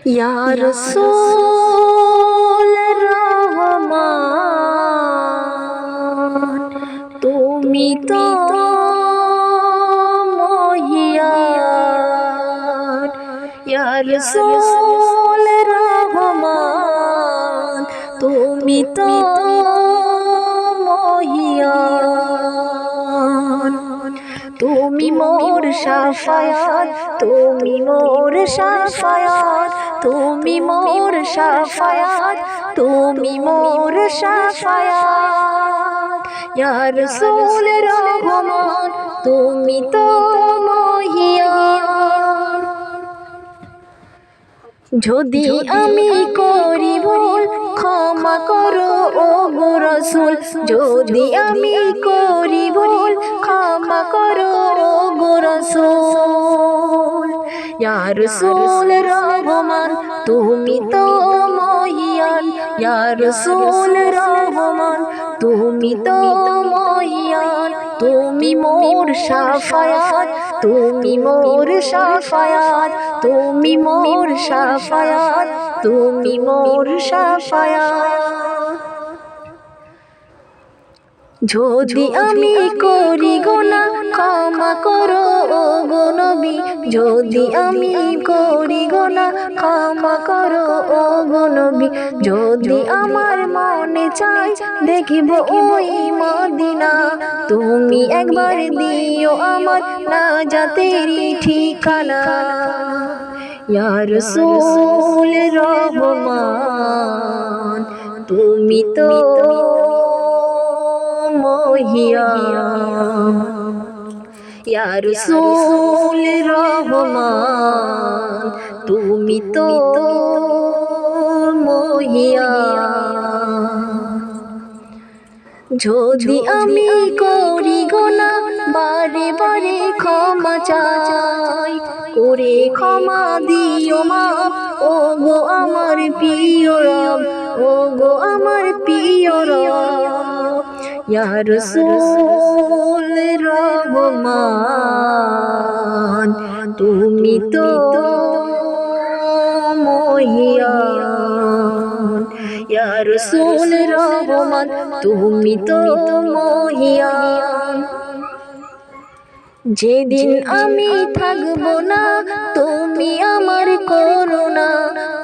ইয়া রাসূল রহমান, তুমি তো মহিয়ান। ইয়া রাসূল রহমান, তুমি তো মহিয়ান। তুমি মোর শাফায়াত, তুমি মোর শাফায়াত, তুমি মোর শাফায়াত, তুমি মোর শাফায়াত। ইয়া রাসূল রহমান, তুমি তো মহিয়ান। যদি আমি করি ভুল ক্ষমা করো ও গো রাসূল, যদি আমি করি ভুল ক্ষমা করো ও গো রাসূল। ইয়া রাসূল রহমান, তুমি তো মহিয়ান। ইয়া রাসূল রহমান, তুমি তো মহিয়ান। তুমি মোর শাফায়াত, তুমি মোর শাফায়াত, তুমি মোর শাফায়াত, তুমি মোর শাফায়াত। যদি আমি করি গুনাহ ক্ষমা করো ও গো নবী, যদি আমি করি গুনাহ ক্ষমা করো ও গো নবী। যদি আমার মনে চায় দেখিব ওই মদিনা, তুমি একবার দিও আমার নাজাতের ঠিকানা। ইয়া রাসূল রহমান, তুমি তো মহিয়ান। ইয়া রাসূল রহমান, তুমি তো মহিয়ান। যদি আমি করি গুনাহ বারে বারে ক্ষমা চাই, করে ক্ষমা দিও মাপ ও গো আমার প্রিয় রব, ও গো আমার প্রিয় রব। ইয়া রাসূল রহমান, তুমি তো মহিয়ান। ইয়া রাসূল রহমান, তুমি তো মহিয়ান। যেদিন আমি থাকব না তুমি আমার করুণা,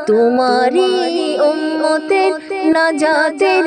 তোমারই উম্মতের নাজাতের